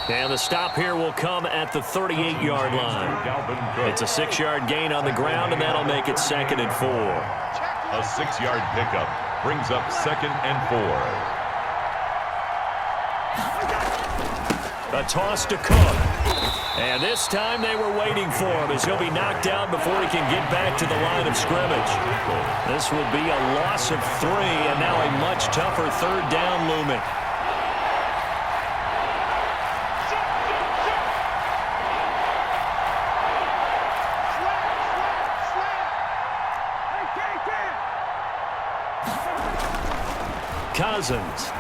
And the stop here will come at the 38-yard line. It's a 6-yard gain on the ground, and that'll make it 2nd and 4. A 6-yard pickup brings up 2nd and 4. A toss to Cook. And this time they were waiting for him as he'll be knocked down before he can get back to the line of scrimmage. This will be a loss of 3, and now a much tougher 3rd down looming. Cousins.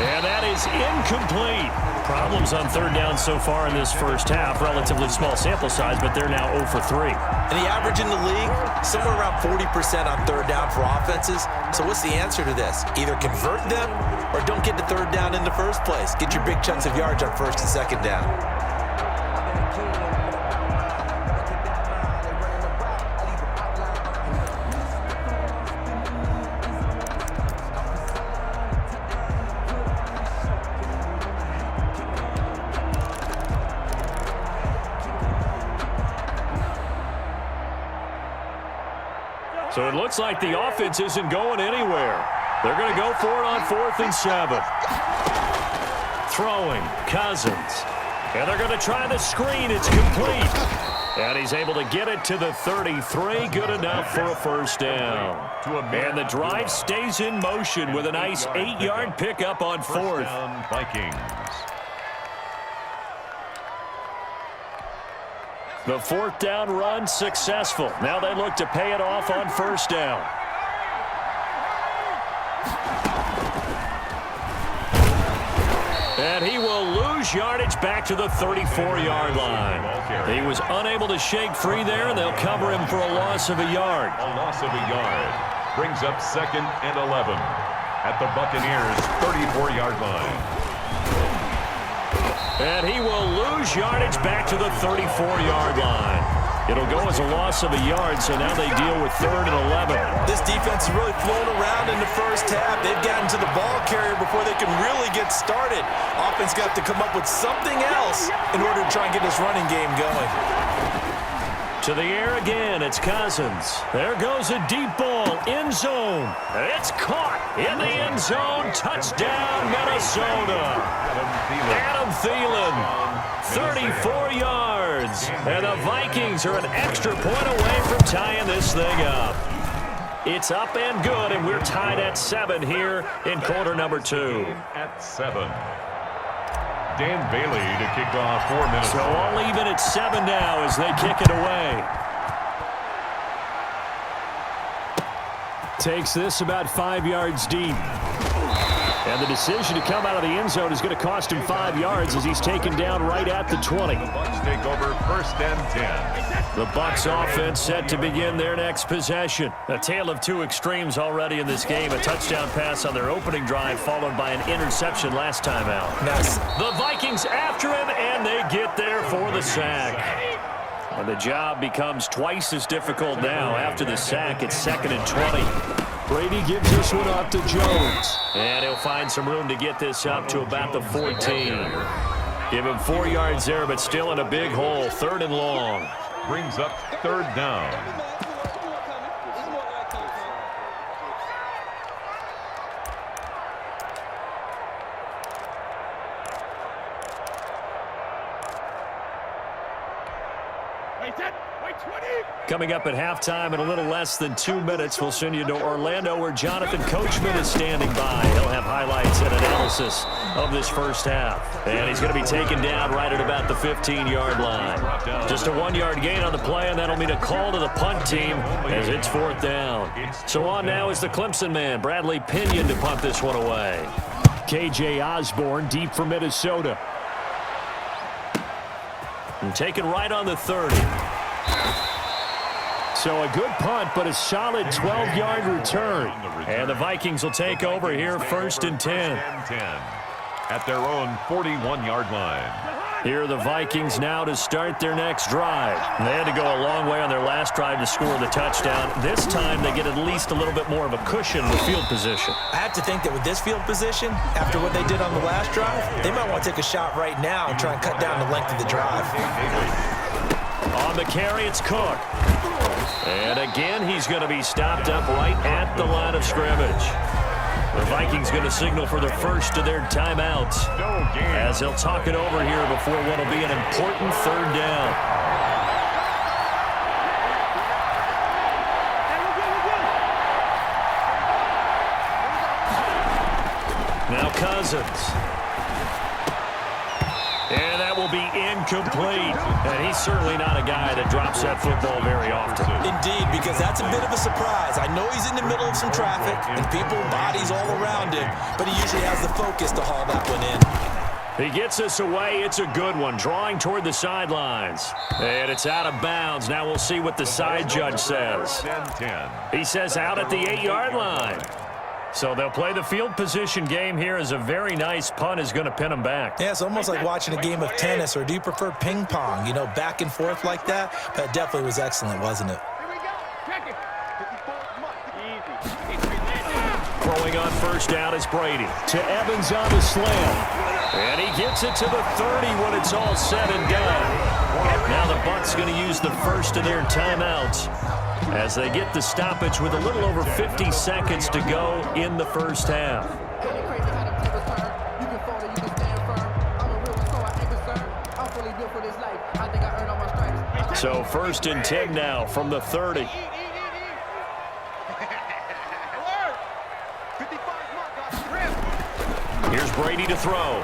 And that is incomplete. Problems on 3rd down so far in this first half. Relatively small sample size, but they're now 0 for 3. And the average in the league, somewhere around 40% on 3rd down for offenses. So what's the answer to this? Either convert them or don't get to 3rd down in the first place. Get your big chunks of yards on 1st and 2nd down. So it looks like the offense isn't going anywhere. They're going to go for it on 4th and 7. Throwing, Cousins. And they're going to try the screen. It's complete. And he's able to get it to the 33. Good enough for a 1st down. And the drive stays in motion with a nice 8-yard pickup on 4th. Vikings. The 4th down run successful. Now they look to pay it off on 1st down. And he will lose yardage back to the 34-yard line. He was unable to shake free there, and they'll cover him for a loss of a yard. A loss of a yard brings up 2nd and 11 at the Buccaneers' 34-yard line. And he will lose yardage back to the 34-yard line. It'll go as a loss of a yard, so now they deal with 3rd and 11. This defense is really flown around in the first half. They've gotten to the ball carrier before they can really get started. Offense got to come up with something else in order to try and get this running game going. To the air again, it's Cousins. There goes a deep ball, end zone. It's caught in the end zone. Touchdown, Minnesota. Adam Thielen, 34 yards. And the Vikings are an extra point away from tying this thing up. It's up and good, and we're tied at 7 here in quarter number 2. At 7. Dan Bailey to kick off for Minnesota. So all even at 7 now as they kick it away. Takes this about 5 yards deep. And the decision to come out of the end zone is going to cost him 5 yards as he's taken down right at the 20. The Bucs take over 1st and 10. The Bucs offense set to begin their next possession. A tale of 2 extremes already in this game. A touchdown pass on their opening drive followed by an interception last time out. Nice. The Vikings after him, and they get there for the sack. And the job becomes twice as difficult now. After the sack, it's 2nd and 20. Brady gives this one off to Jones. And he'll find some room to get this up to about the 14. Give him 4 yards there, but still in a big hole. 3rd and long. Brings up 3rd down. Coming up at halftime in a little less than 2 minutes, we'll send you to Orlando where Jonathan Coachman is standing by. He'll have highlights and analysis of this first half. And he's going to be taken down right at about the 15-yard line. Just a 1-yard gain on the play, and that'll mean a call to the punt team as it's 4th down. So on now is the Clemson man, Bradley Pinion, to punt this one away. K.J. Osborne deep for Minnesota. And taken right on the 30. So a good punt, but a solid 12-yard return. And the Vikings will take over here 1st and 10. At their own 41-yard line. Here are the Vikings now to start their next drive. They had to go a long way on their last drive to score the touchdown. This time they get at least a little bit more of a cushion with field position. I have to think that with this field position, after what they did on the last drive, they might want to take a shot right now and try and cut down the length of the drive. On the carry, it's Cook. And again, he's going to be stopped up right at the line of scrimmage. The Vikings going to signal for the first of their timeouts as they'll talk it over here before what will be an important third down. Now Cousins. And that will be incomplete. And he's certainly not a guy that drops that football very often. Indeed, because that's a bit of a surprise. I know he's in the middle of some traffic and people, bodies all around him, but he usually has the focus to haul that one in. He gets us away. It's a good one, drawing toward the sidelines. And it's out of bounds. Now we'll see what the side judge says. He says out at the 8-yard line. So they'll play the field position game here as a very nice punt is going to pin them back. Yeah, it's almost like watching a game of tennis, or do you prefer ping pong? You know, back and forth like that? That definitely was excellent, wasn't it? Throwing on first down is Brady. To Evans on the slam. And he gets it to the 30 when it's all said and done. Now the Bucs going to use the first of their timeouts as they get the stoppage with a little over 50 seconds to go in the first half. So 1st and 10 now from the 30. Here's Brady to throw.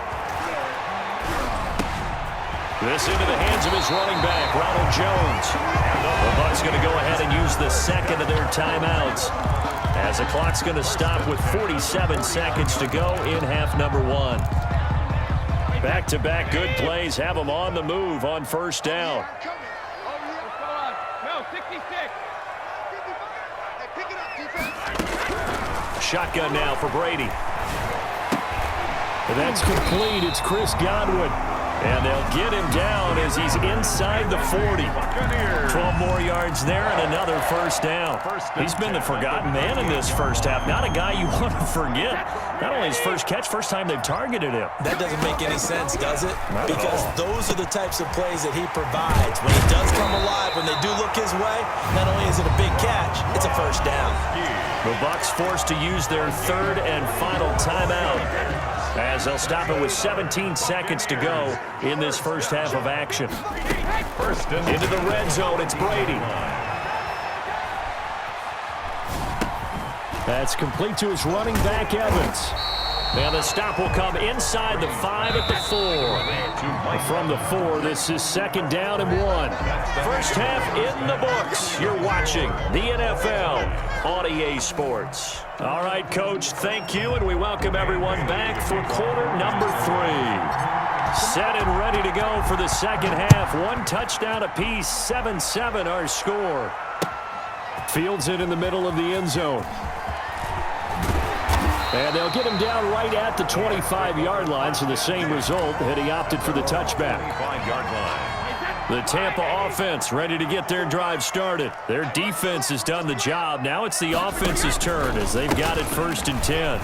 This into the hands of his running back, Ronald Jones. The Bucs going to go ahead and use the second of their timeouts as the clock's going to stop with 47 seconds to go in half number 1. Back-to-back good plays have them on the move on first down. Shotgun now for Brady. That's complete. It's Chris Godwin. And they'll get him down as he's inside the 40. 12 more yards there and another first down. He's been the forgotten man in this first half. Not a guy you want to forget. Not only his first catch, first time they've targeted him. That doesn't make any sense, does it? Because those are the types of plays that he provides. When he does come alive, when they do look his way, not only is it a big catch, it's a first down. The Bucs forced to use their third and final timeout as they'll stop it with 17 seconds to go in this first half of action. Into the red zone, it's Brady. That's complete to his running back, Evans. And the stop will come inside the 5 at the 4. From the 4, this is 2nd down and 1. First half in the books. You're watching the NFL on EA Sports. All right, Coach, thank you, and we welcome everyone back for quarter number 3. Set and ready to go for the second half. 1 touchdown apiece, 7-7 our score. Fields it in the middle of the end zone. And they'll get him down right at the 25-yard line, so the same result, had he opted for the touchback. 5-yard line. The Tampa offense ready to get their drive started. Their defense has done the job. Now it's the offense's turn as they've got it 1st and 10.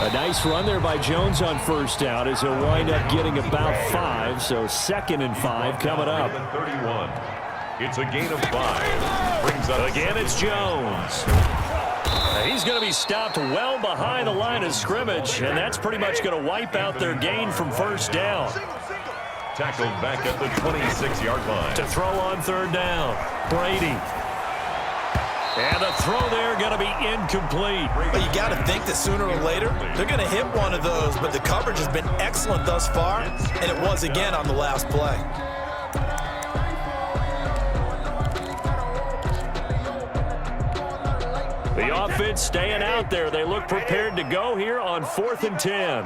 A nice run there by Jones on first down as he'll wind up getting about 5, so 2nd and 5 coming up. 31. It's a gain of 5. Brings up again, it's Jones. He's going to be stopped well behind the line of scrimmage, and that's pretty much going to wipe out their gain from first down. Tackled back at the 26-yard line. To throw on 3rd down, Brady. And the throw there going to be incomplete. But you got to think that sooner or later, they're going to hit one of those, but the coverage has been excellent thus far, and it was again on the last play. The offense staying out there. They look prepared to go here on 4th and 10.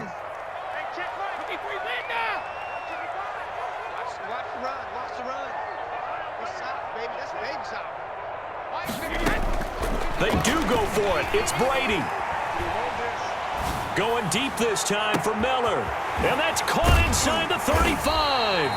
They do go for it. It's Brady. Going deep this time for Miller. And that's caught inside. inside the 35.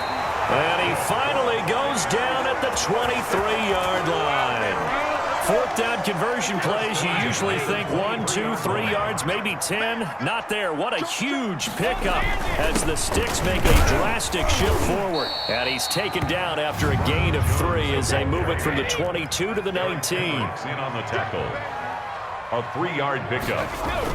And he finally goes down at the 23-yard line. Fourth down conversion plays, you usually think 1, 2, 3 yards, maybe 10. Not there. What a huge pickup as the Sticks make a drastic shift forward. And he's taken down after a gain of 3 as they move it from the 22 to the 19. In on the tackle. A 3-yard pickup.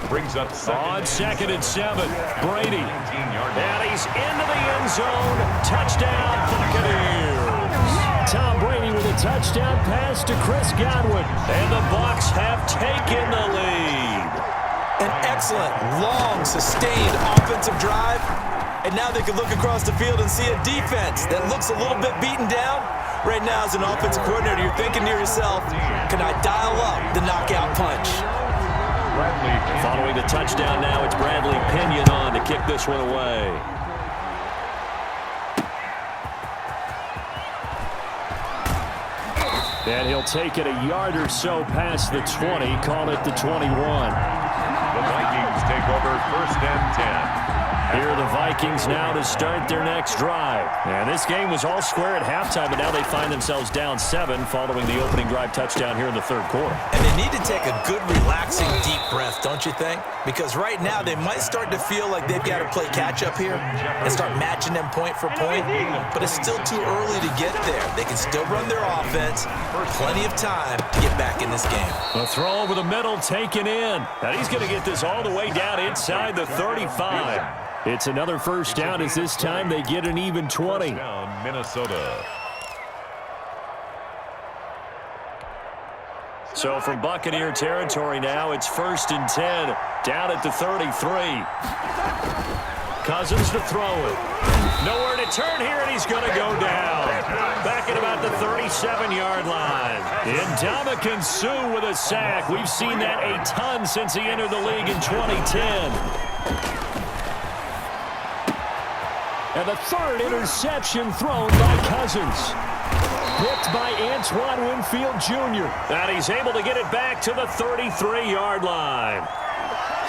Brings up on 2nd and 7. Brady. And he's into the end zone. Touchdown, Buccaneers. Tom Brady with a touchdown pass to Chris Godwin. And the Bucs have taken the lead. An excellent, long, sustained offensive drive. And now they can look across the field and see a defense that looks a little bit beaten down. Right now, as an offensive coordinator, you're thinking to yourself, can I dial up the knockout punch? Following the touchdown now, it's Bradley Pinion on to kick this one away. And he'll take it a yard or so past the 20, call it the 21. The Vikings take over 1st and 10. Here are the Vikings now to start their next drive. And this game was all square at halftime, but now they find themselves down 7 following the opening drive touchdown here in the 3rd quarter. And they need to take a good, relaxing, deep breath, don't you think? Because right now they might start to feel like they've got to play catch-up here and start matching them point for point. But it's still too early to get there. They can still run their offense. Plenty of time to get back in this game. A throw over the middle taken in. And he's going to get this all the way down inside the 35. It's another first down as this time they get an even 20. Down Minnesota. So from Buccaneer territory now, it's 1st and 10. Down at the 33. Cousins to throw it. Nowhere to turn here, and he's going to go down. Back at about the 37-yard line. Ndamukong Suh with a sack. We've seen that a ton since he entered the league in 2010. And the 3rd interception thrown by Cousins. Picked by Antoine Winfield Jr. And he's able to get it back to the 33-yard line.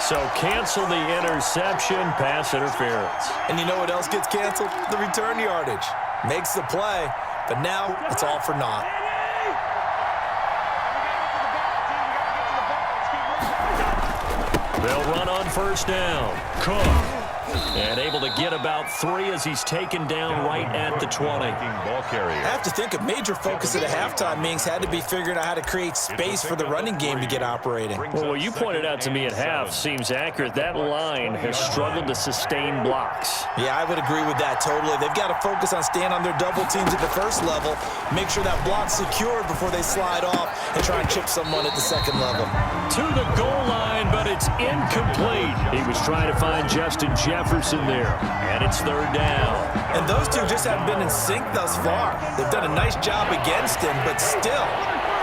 So cancel the interception, pass interference. And you know what else gets canceled? The return yardage. Makes the play, but now it's all for naught. They'll run on 1st down. Cook. And able to get about 3 as he's taken down right at the 20. I have to think a major focus at a halftime meetings had to be figuring out how to create space for the running game to get operating. Well, what you pointed out to me at half seems accurate. That line has struggled to sustain blocks. Yeah, I would agree with that totally. They've got to focus on staying on their double teams at the 1st level, make sure that block's secured before they slide off and try and chip someone at the 2nd level. To the goal line, but it's incomplete. He was trying to find Justin Jefferson there, and it's 3rd down. And those two just haven't been in sync thus far. They've done a nice job against him, but still,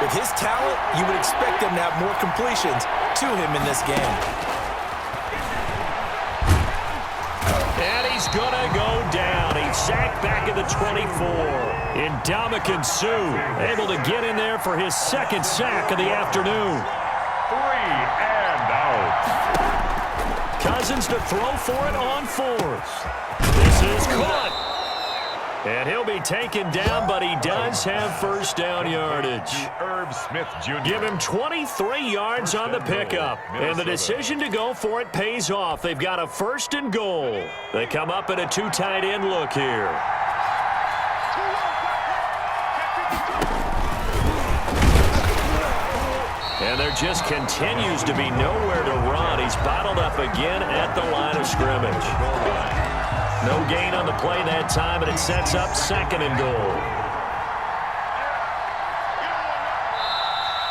with his talent, you would expect them to have more completions to him in this game. And he's going to go down. He's sacked back at the 24. Ndamukong Suh able to get in there for his 2nd sack of the afternoon. 3 and out. Cousins to throw for it on 4th. This is caught. And he'll be taken down, but he does have 1st down yardage. Herb Smith Jr. Give him 23 yards on the pickup. And the decision to go for it pays off. They've got a 1st and goal. They come up in a 2 tight end look here. And there just continues to be nowhere to run. He's bottled up again at the line of scrimmage. No gain on the play that time, and it sets up 2nd and goal.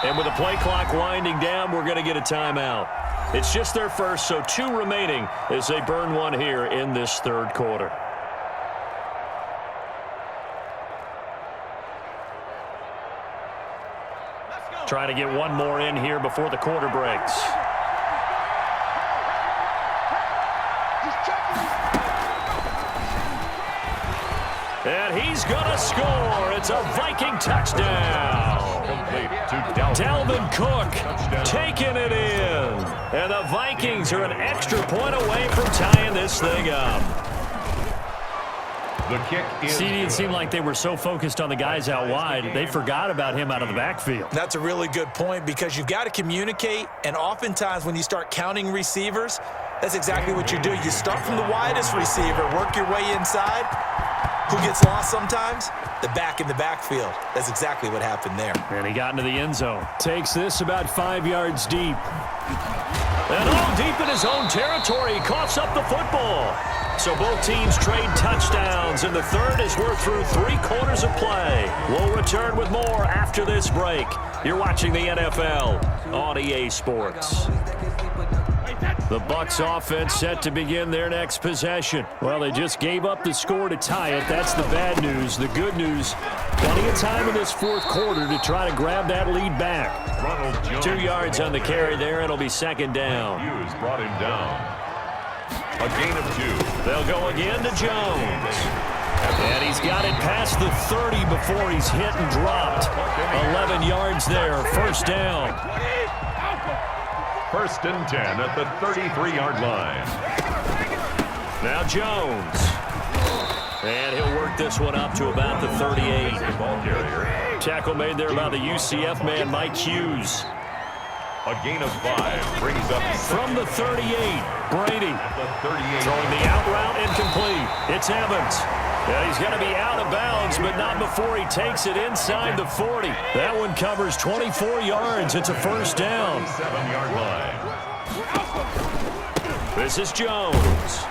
And with the play clock winding down, we're going to get a timeout. It's just their 1st, so 2 remaining as they burn 1 here in this 3rd quarter. Trying to get 1 more in here before the quarter breaks. And he's going to score. It's a Viking touchdown. Complete to Dalvin Cook taking it in. And the Vikings are an extra point away from tying this thing up. The kick is See, it seemed like they were so focused on the guys out wide, they forgot about him out of the backfield. That's a really good point because you've got to communicate, and oftentimes when you start counting receivers, that's exactly what you do. You start from the widest receiver, work your way inside. Who gets lost sometimes? The back in the backfield. That's exactly what happened there. And he got into the end zone. Takes this about 5 yards deep. And all deep in his own territory. He coughs up the football. So both teams trade touchdowns, and the third as we're through 3 quarters of play. We'll return with more after this break. You're watching the NFL on EA Sports. The Bucs offense set to begin their next possession. Well, they just gave up the score to tie it. That's the bad news. The good news, plenty of time in this fourth quarter to try to grab that lead back. 2 yards on the carry there. It'll be second down. Hughes brought him down. A gain of 2. They'll go again to Jones. And he's got it past the 30 before he's hit and dropped. 11 yards there. First down. First and 10 at the 33-yard line. Now Jones. And he'll work this one up to about the 38. Ball carrier. Tackle made there by the UCF man, Mike Hughes. A gain of 5 brings up From the 38, Brady. at the 38. Throwing the out route incomplete. It's Evans. Yeah, he's going to be out of bounds, but not before he takes it inside the 40. That one covers 24 yards. It's a first down. 7-yard line. This is Jones.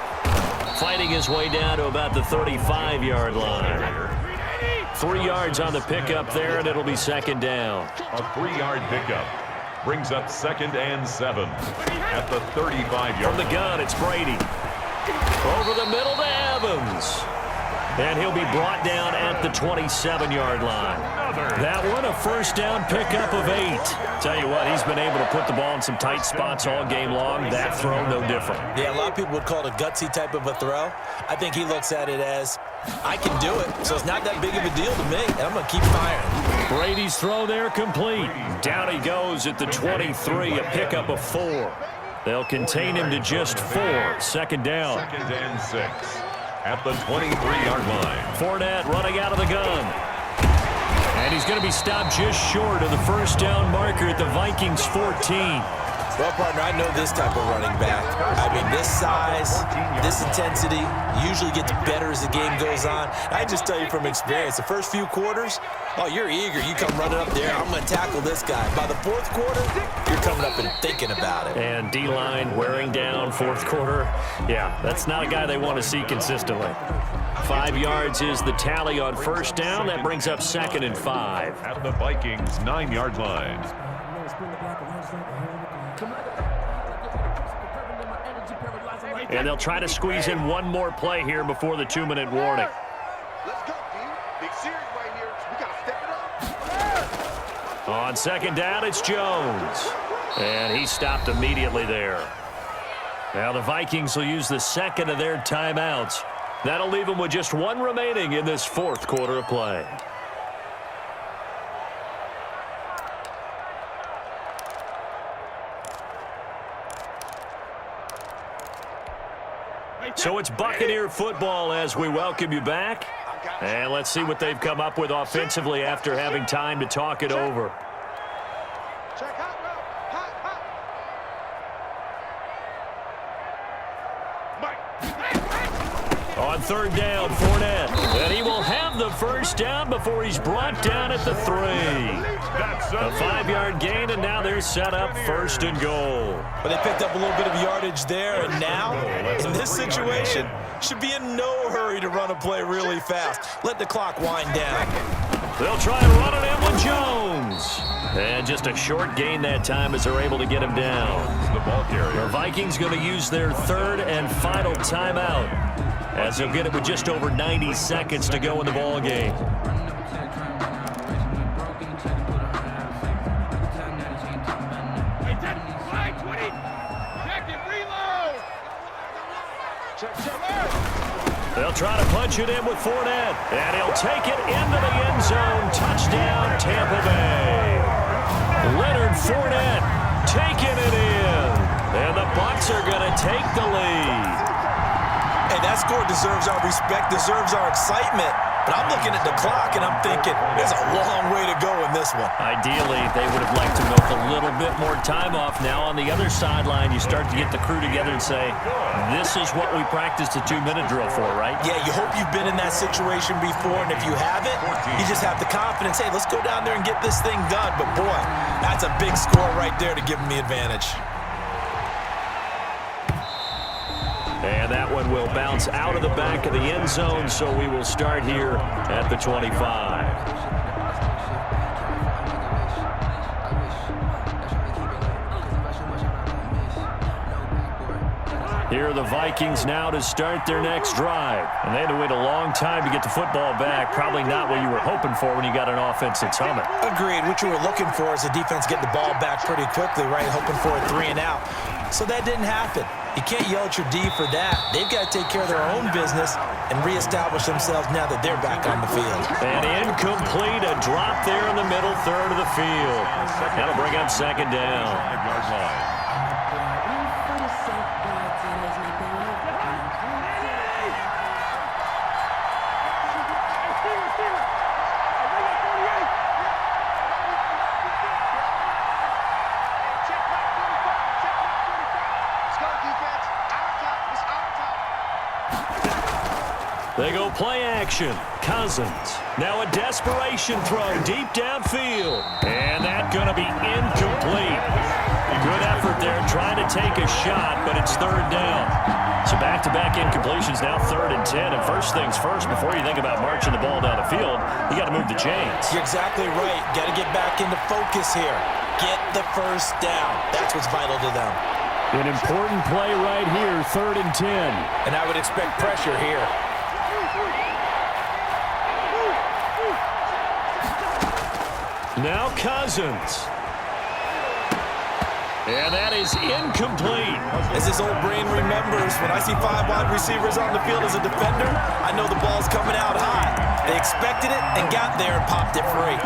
Fighting his way down to about the 35-yard line. 3 yards on the pickup there, and it'll be second down. A 3-yard pickup brings up 2nd and 7 at the 35-yard From the gun, it's Brady. Over the middle to Evans. And he'll be brought down at the 27-yard line. That one, a first down pickup of 8. Tell you what, he's been able to put the ball in some tight spots all game long. That throw, no different. Yeah, a lot of people would call it a gutsy type of a throw. I think he looks at it as, I can do it, so it's not that big of a deal to me, and I'm going to keep firing. Brady's throw there complete. Down he goes at the 23, a pickup of 4. They'll contain him to just 4. Second down. 2nd and 6 at the 23-yard line. Fournette running out of the gun. And he's going to be stopped just short of the first down marker at the Vikings 14. Well, partner, I know this type of running back. I mean, this size, this intensity usually gets better as the game goes on. I just tell you from experience, the first few quarters, oh, you're eager. You come running up there, I'm going to tackle this guy. By the fourth quarter, you're coming up and thinking about it. And D-line wearing down fourth quarter. Yeah, that's not a guy they want to see consistently. 5 yards is the tally on first down. That brings up 2nd and 5. At the Vikings 9-yard line. And they'll try to squeeze in one more play here before the 2-minute warning. Let's go, team. Big series right here. We got to step it up. On second down, it's Jones. And he stopped immediately there. Now the Vikings will use the second of their timeouts. That'll leave them with just 1 remaining in this fourth quarter of play. So it's Buccaneer football as we welcome you back. And let's see what they've come up with offensively after having time to talk it over. Check hot route. Hot, hot. On third down, Fournette. And he will have the first down before he's brought down at the 3. A 5-yard gain, and now they're set up first and goal. But they picked up a little bit of yardage there, and now, in this situation, should be in no hurry to run a play really fast. Let the clock wind down. They'll try and run it in with Jones. And just a short gain that time as they're able to get him down. The ball carrier. The Vikings going to use their third and final timeout, as they'll get it with just over 90 seconds to go in the ball game. They'll try to punch it in with Fournette, and he'll take it into the end zone. Touchdown, Tampa Bay. Leonard Fournette taking it in, and the Bucs are going to take the lead. Hey, that score deserves our respect, deserves our excitement. But I'm looking at the clock, and I'm thinking, there's a long way to go in this one. Ideally, they would have liked to milk a little bit more time off. Now on the other sideline, you start to get the crew together and say, this is what we practiced a 2-minute drill for, right? Yeah, you hope you've been in that situation before, and if you haven't, you just have the confidence, hey, let's go down there and get this thing done. But, boy, that's a big score right there to give them the advantage. And that one will bounce out of the back of the end zone, so we will start here at the 25. Here are the Vikings now to start their next drive. And they had to wait a long time to get the football back. Probably not what you were hoping for when you got an offense that's humming. Agreed. What you were looking for is the defense getting the ball back pretty quickly, right? Hoping for a 3 and out. So that didn't happen. You can't yell at your D for that. They've got to take care of their own business and reestablish themselves now that they're back on the field. And incomplete, a drop there in the middle third of the field. That'll bring up second down. 5-yard line. They go play action. Cousins. Now a desperation throw deep downfield. And that's going to be incomplete. Good effort there trying to take a shot, but it's third down. So back-to-back incompletions, now 3rd and 10. And first things first, before you think about marching the ball down the field, you got to move the chains. You're exactly right. Got to get back into focus here. Get the first down. That's what's vital to them. An important play right here, 3rd and 10. And I would expect pressure here. Now Cousins. And that is incomplete. As this old brain remembers, when I see 5 wide receivers on the field as a defender, I know the ball's coming out high. They expected it and got there and popped it free.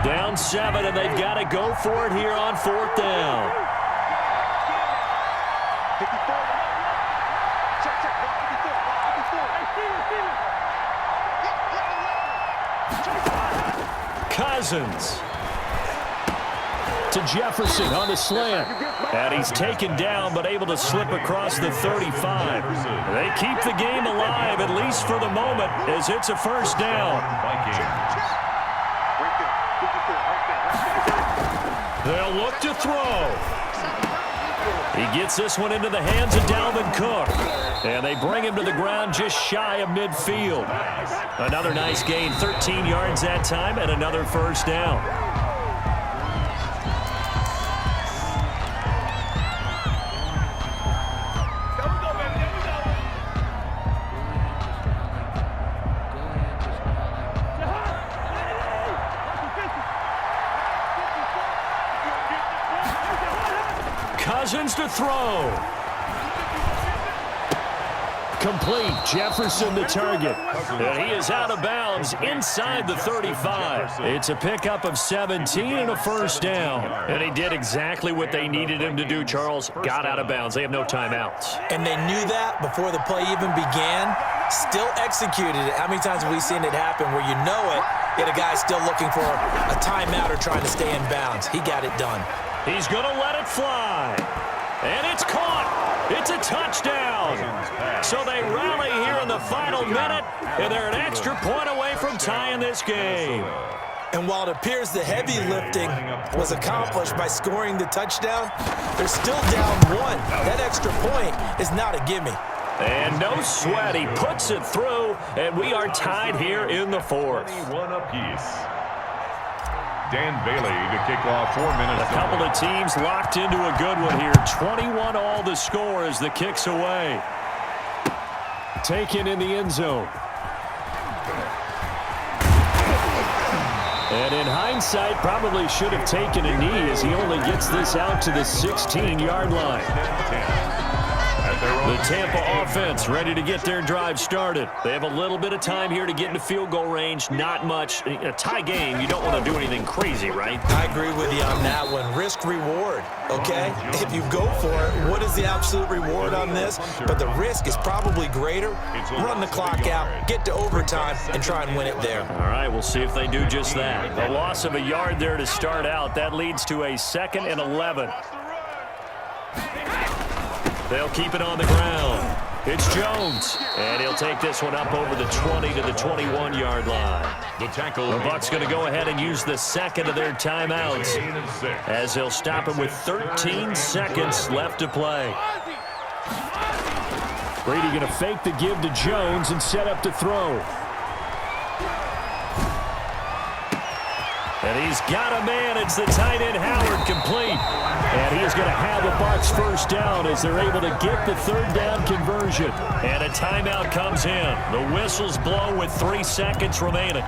Down 7, and they've got to go for it here on 4th down. Cousins to Jefferson on the slant. And he's taken down but able to slip across the 35. They keep the game alive, at least for the moment, as it's a first down. They'll look to throw. He gets this one into the hands of Dalvin Cook. And they bring him to the ground just shy of midfield. Another nice gain, 13 yards that time, and another first down. Cousins to throw. Complete. Jefferson the target. And he is out of bounds inside the 35. It's a pickup of 17 and a first down. And he did exactly what they needed him to do, Charles. Got out of bounds. They have no timeouts. And they knew that before the play even began. Still executed it. How many times have we seen it happen where you know it, yet a guy's still looking for a timeout or trying to stay in bounds? He got it done. He's going to let it fly. And it's caught. It's a touchdown. So they rally here in the final minute, and they're an extra point away from tying this game. And while it appears the heavy lifting was accomplished by scoring the touchdown, they're still down 1. That extra point is not a gimme. And no sweat. He puts it through, and we are tied here in the 4th. 21 apiece. Dan Bailey to kick off 4 minutes. A couple of teams locked into a good one here. 21 all the score as the kick's away. Taken in the end zone. And in hindsight, probably should have taken a knee as he only gets this out to the 16-yard line. at their own. The Tampa offense ready to get their drive started. They have a little bit of time here to get into field goal range. Not much. A tie game, you don't want to do anything crazy, right? I agree with you on that one. Risk-reward, okay? If you go for it, what is the absolute reward on this? But the risk is probably greater. Run the clock out, get to overtime, and try and win it there. All right, we'll see if they do just that. A loss of a yard there to start out. That leads to a 2nd and 11. They'll keep it on the ground. It's Jones, and he'll take this one up over the 20 to the 21-yard line. The tackle. The Bucs going to go ahead and use the second of their timeouts as they'll stop him with 13 seconds left to play. Brady going to fake the give to Jones and set up to throw. And he's got a man. It's the tight end, Howard, complete. And he's going to have the Bucs first down as they're able to get the third down conversion. And a timeout comes in. The whistles blow with 3 seconds remaining.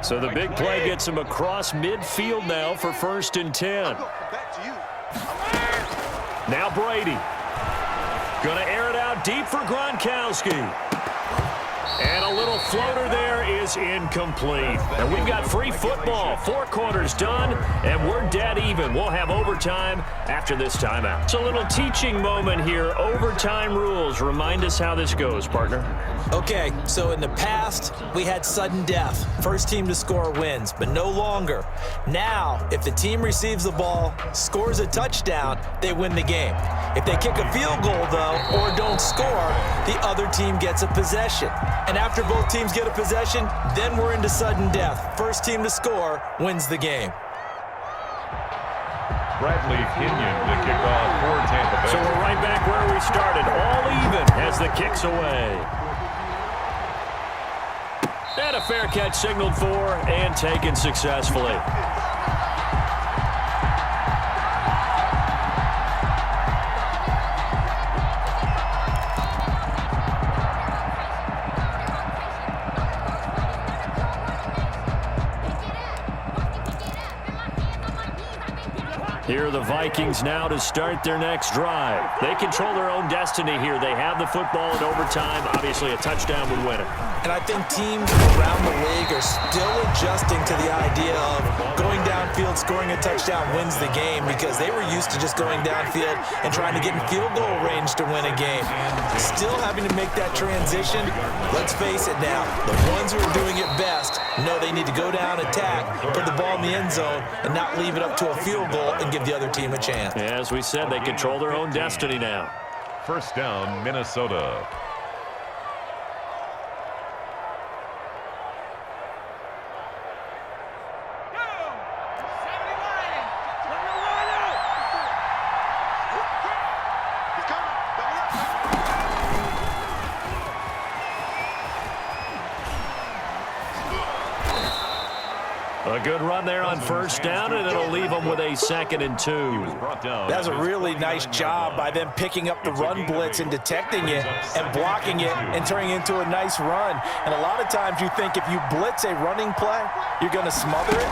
So the big play gets him across midfield now for 1st and 10. Now Brady. Going to air it out deep for Gronkowski. And a little floater there is incomplete. And we've got free football. 4 quarters done, and we're dead even. We'll have overtime after this timeout. It's a little teaching moment here. Overtime rules. Remind us how this goes, partner. Okay, so in the past, we had sudden death. First team to score wins, but no longer. Now, if the team receives the ball, scores a touchdown, they win the game. If they kick a field goal, though, or don't score, the other team gets a possession. And after both teams get a possession, then we're into sudden death. First team to score wins the game. Bradley Kenyon to kick off for Tampa Bay. So we're right back where we started, all even as the kick's away. And a fair catch signaled for and taken successfully. Here are the Vikings now to start their next drive. They control their own destiny here. They have the football in overtime. Obviously, a touchdown would win it. And I think teams around the league are still adjusting to the idea of going downfield, scoring a touchdown wins the game, because they were used to just going downfield and trying to get in field goal range to win a game. Still having to make that transition. Let's face it now, the ones who are doing it best know they need to go down, attack, put the ball in the end zone, and not leave it up to a field goal and give the other team a chance. As we said, they control their own destiny now. First down, Minnesota. A good run there on first down, and it'll leave them with a 2nd and 2. That's a really nice job by them picking up the run blitz and detecting it and blocking it and turning it into a nice run. And a lot of times you think if you blitz a running play, you're going to smother it.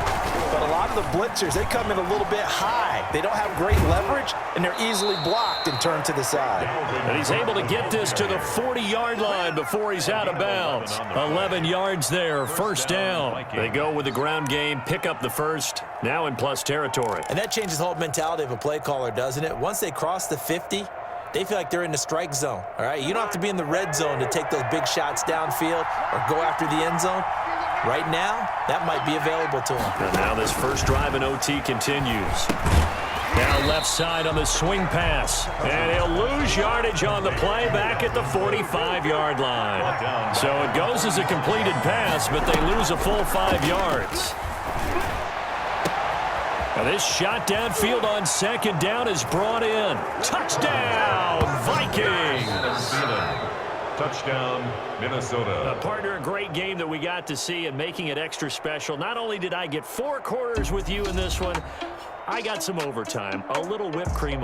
But a lot of the blitzers, they come in a little bit high. They don't have great leverage, and they're easily blocked and turned to the side. And he's able to get this to the 40-yard line before he's out of bounds. 11 yards there, first down. They go with the ground game, pick up the first, now in plus territory. And that changes the whole mentality of a play caller, doesn't it? Once they cross the 50, they feel like they're in the strike zone, all right? You don't have to be in the red zone to take those big shots downfield or go after the end zone. Right now, that might be available to them. And now this first drive in OT continues. Now left side on the swing pass. And he'll lose yardage on the play back at the 45-yard line. So it goes as a completed pass, but they lose a full 5 yards. Now this shot downfield on second down is brought in. Touchdown, Vikings! Touchdown, Minnesota. Partner, a great game that we got to see and making it extra special. Not only did I get 4 quarters with you in this one, I got some overtime, a little whipped cream on